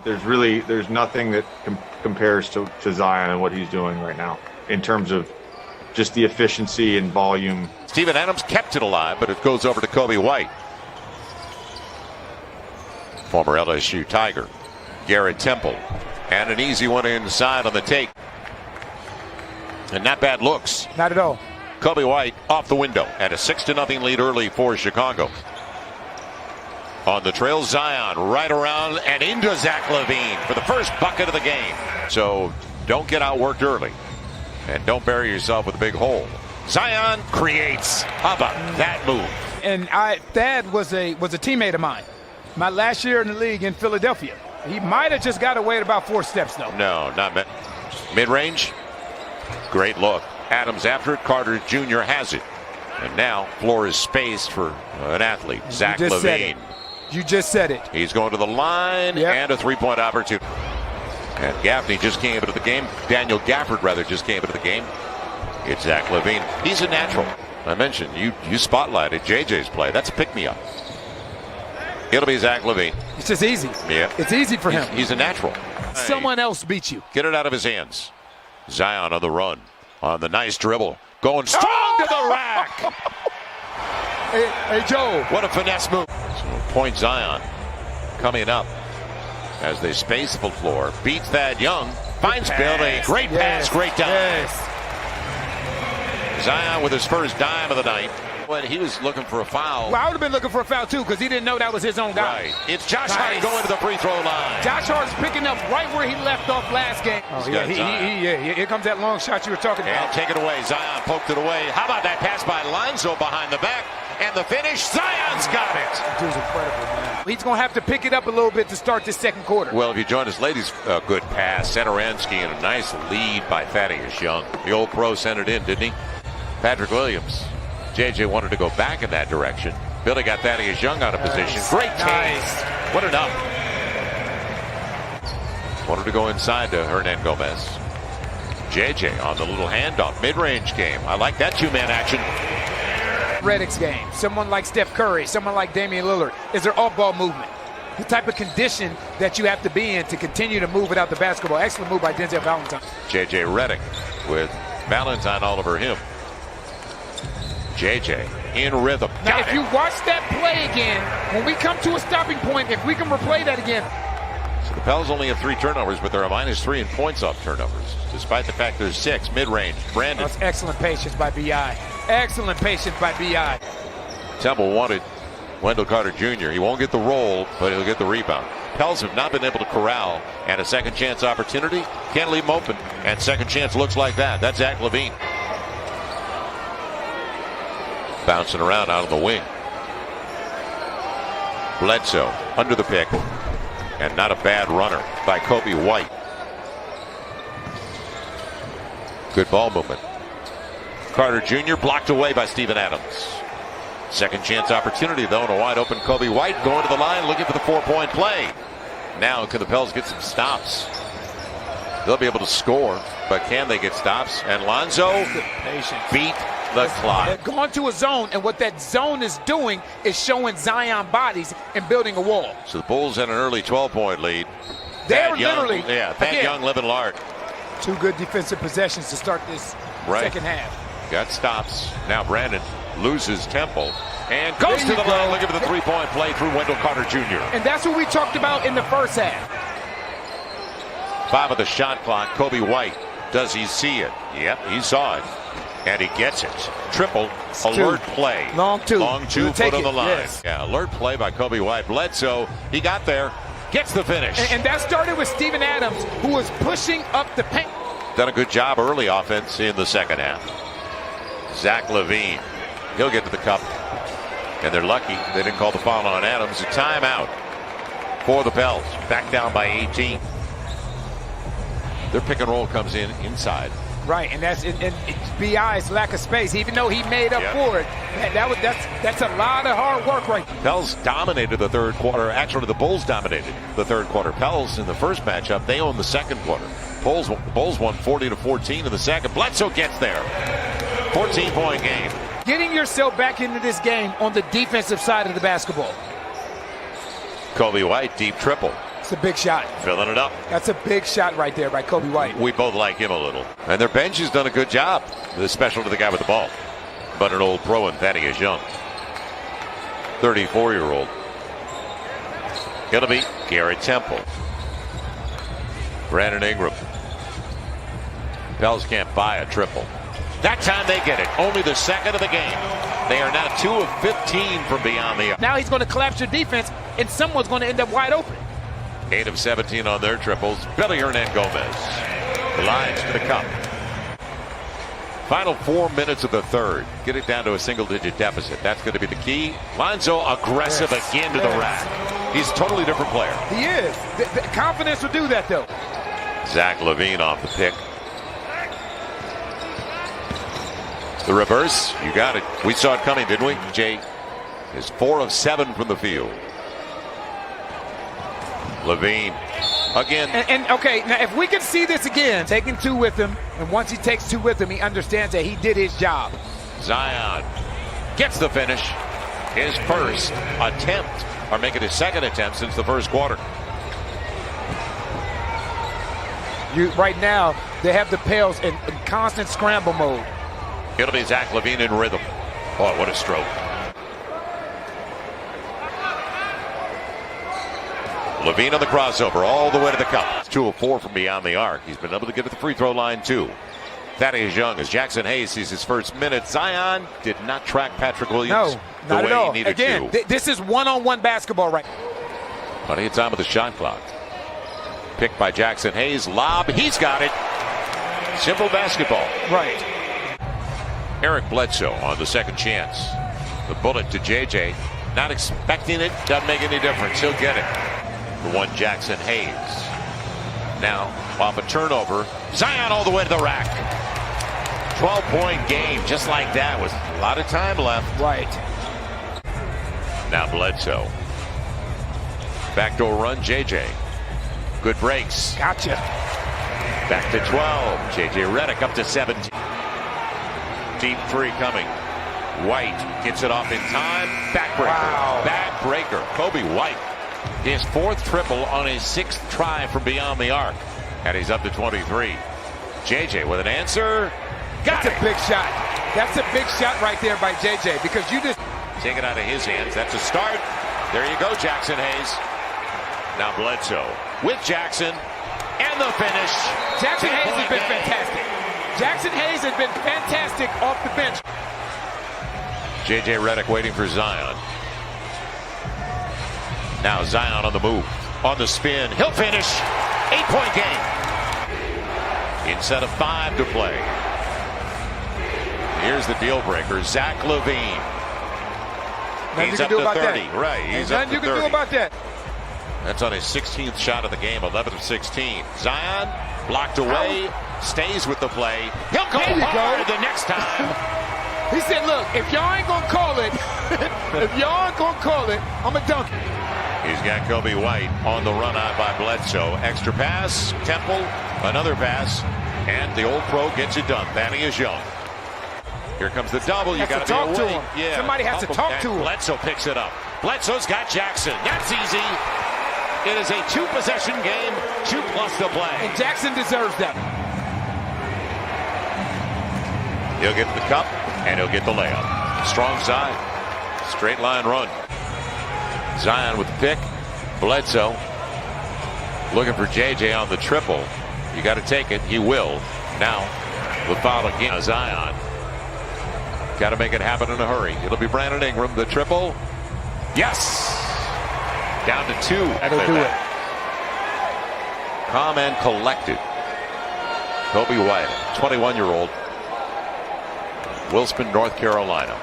There's nothing that compares to Zion and what he's doing right now in terms of just the efficiency and volume. Steven Adams kept it alive, but it goes over to Kobe White. Former LSU Tiger, Garrett Temple, and an easy one inside on the take. And not bad looks. Not at all. Kobe White off the window and a 6-0 lead early for Chicago. On the trail, Zion right around and into Zach LaVine for the first bucket of the game. So don't get outworked early and don't bury yourself with a big hole. Zion creates. How about that move? And Thad was a teammate of mine. My last year in the league in Philadelphia. He might have just got away at about 4 steps though. No, not mid-range. Great look. Adams after it. Carter Jr. has it. And now floor is spaced for an athlete, Zach LaVine. You just said it. He's going to the line and a three-point opportunity. And Gaffney just came into the game. Daniel Gafford, rather, just came into the game. It's Zach LaVine. He's a natural. I mentioned you spotlighted JJ's play. That's a pick-me-up. It'll be Zach LaVine. It's just easy. Yeah. It's easy for him. He's a natural. Someone else beat you. Get it out of his hands. Zion on the run. On the nice dribble. Going strong to the rack. Hey, Joe. What a finesse move. So point Zion coming up as they space the floor. Beats Thad Young. Finds Billy. Great pass. Great dime. Zion with his first dime of the night. When he was looking for a foul. Well, I would have been looking for a foul too because he didn't know that was his own guy. Right. It's Josh Hart going to the free throw line. Josh Hart's picking up right where he left off last game. Oh, yeah, here comes that long shot you were talking about. And take it away. Zion poked it away. How about that pass by Lonzo behind the back? And the finish, Zion's got it. Dude's incredible, man. He's going to have to pick it up a little bit to start this second quarter. Well, if you join us, ladies, a good pass. Satoransky and a nice lead by Thaddeus Young. The old pro sent it in, didn't he? Patrick Williams. JJ wanted to go back in that direction. Billy got Thaddeus Young out of position. Great case. What enough. Wanted to go inside to Hernan Gomez. JJ on the little handoff. Mid-range game. I like that two-man action. Redick's game. Someone like Steph Curry, someone like Damian Lillard is their off-ball movement. The type of condition that you have to be in to continue to move without the basketball. Excellent move by Denzel Valentine. JJ Redick with Valentine all over him. JJ in rhythm. Now, if you watch that play again, when we come to a stopping point, if we can replay that again. So the Pels only have 3 turnovers, but they're a -3 in points off turnovers, despite the fact there's 6 mid-range. Brandon. That's excellent patience by B.I. Excellent patience by B.I. Temple wanted Wendell Carter Jr. He won't get the roll, but he'll get the rebound. Pels have not been able to corral, and a second chance opportunity. Can't leave him open, and second chance looks like that. That's Zach LaVine. Bouncing around out of the wing. Bledsoe under the pick. And not a bad runner by Kobe White. Good ball movement. Carter Jr. blocked away by Steven Adams. Second chance opportunity though, and a wide open Kobe White going to the line looking for the 4-point play. Now can the Pels get some stops? They'll be able to score, but can they get stops? And Lonzo beat the clock. They're going to a zone, and what that zone is doing is showing Zion bodies and building a wall. So the Bulls had an early 12-point lead. They're literally, Thad Young living large. 2 good defensive possessions to start this second half. Got stops. Now Brandon loses Temple and goes to the line looking for the 3-point play through Wendell Carter Jr. And that's what we talked about in the first half. 5 of the shot clock. Kobe White, does he see it? Yep, he saw it. And he gets it. Triple, alert play. Long two. Long 2, foot on the line. Yes. Yeah, alert play by Kobe White. Bledsoe, he got there, gets the finish. And that started with Steven Adams, who was pushing up the paint. Done a good job early offense in the second half. Zach LaVine, he'll get to the cup. And they're lucky they didn't call the foul on Adams. A timeout for the Pels. Back down by 18. Their pick and roll comes in inside. Right, and that's B.I.'s lack of space. Even though he made up for it, that's a lot of hard work right there. Pels dominated the third quarter. Actually, the Bulls dominated the third quarter. Pels in the first matchup, they owned the second quarter. Bulls won 40-14 in the second. Bledsoe gets there. 14-point game. Getting yourself back into this game on the defensive side of the basketball. Kobe White, deep triple. It's a big shot. Filling it up. That's a big shot right there by Kobe White. We both like him a little. And their bench has done a good job. The special to the guy with the ball. But an old pro in Thaddeus Young. 34-year-old. It'll be Garrett Temple. Brandon Ingram. Pels can't buy a triple. That time they get it. Only the second of the game. They are now 2 of 15 from beyond the arc. Now he's going to collapse your defense, and someone's going to end up wide open. 8 of 17 on their triples. Billy Hernangomez. The Lions to the cup. Final 4 minutes of the third. Get it down to a single-digit deficit. That's going to be the key. Lonzo aggressive again to the rack. He's a totally different player. He is. The confidence will do that, though. Zach LaVine off the pick. The reverse. You got it. We saw it coming, didn't we? Jay is 4 of 7 from the field. LaVine again. And okay, now if we can see this again, taking 2 with him, and once he takes 2 with him, he understands that he did his job. Zion gets the finish. His first attempt, or make it his second attempt since the first quarter. Right now, they have the Pels in constant scramble mode. It'll be Zach LaVine in rhythm. Boy, what a stroke. LaVine on the crossover all the way to the cup. 2 of 4 from beyond the arc. He's been able to get to the free throw line too. Thaddeus Young as Jackson Hayes sees his first minute. Zion did not track Patrick Williams the way he needed to. This is one-on-one basketball right. Plenty of time with the shot clock. Picked by Jackson Hayes. Lob. He's got it. Simple basketball. Right. Eric Bledsoe on the second chance. The bullet to JJ. Not expecting it. Doesn't make any difference. He'll get it. The one Jackson Hayes. Now off a turnover. Zion all the way to the rack. 12-point game just like that with a lot of time left. Right. Now Bledsoe. Backdoor run JJ. Good breaks. Gotcha. Back to 12. JJ Redick up to 17. Deep 3 coming. White gets it off in time. Backbreaker. Wow. Backbreaker. Kobe White. His 4th triple on his 6th try from beyond the arc. And he's up to 23. JJ with an answer. That's a big shot. That's a big shot right there by JJ because you just take it out of his hands. That's a start. There you go, Jackson Hayes. Now Bledsoe with Jackson and the finish. Jackson Hayes has been fantastic. Jackson Hayes has been fantastic off the bench. JJ Redick waiting for Zion. Now Zion on the move. On the spin. He'll finish. 8-point game. Instead of 5 to play. Here's the deal breaker. Zach LaVine. He's up to 30. Right. He's up to 30. Nothing you can do about that. That's on his 16th shot of the game. 11 of 16. Zion blocked away. Stays with the play. He'll go hard the next time. He said, look, if y'all ain't going to call it, I'm a dunk. He's got Kobe White on the run out by Bledsoe. Extra pass. Temple. Another pass. And the old pro gets it done. Thaddeus Young. Here comes the double. You got to talk to him. Yeah. Somebody has to talk to him. Bledsoe picks it up. Bledsoe's got Jackson. That's easy. It is a 2-possession game. 2 plus to play. And Jackson deserves that. He'll get the cup, and he'll get the layup. Strong side. Straight line run. Zion with the pick. Bledsoe looking for JJ on the triple. You got to take it. He will. Now, the foul again. Zion. Got to make it happen in a hurry. It'll be Brandon Ingram. The triple. Yes. Down to 2. That'll do it. Calm and collected. Kobe White, 21-year-old. Wilson, North Carolina.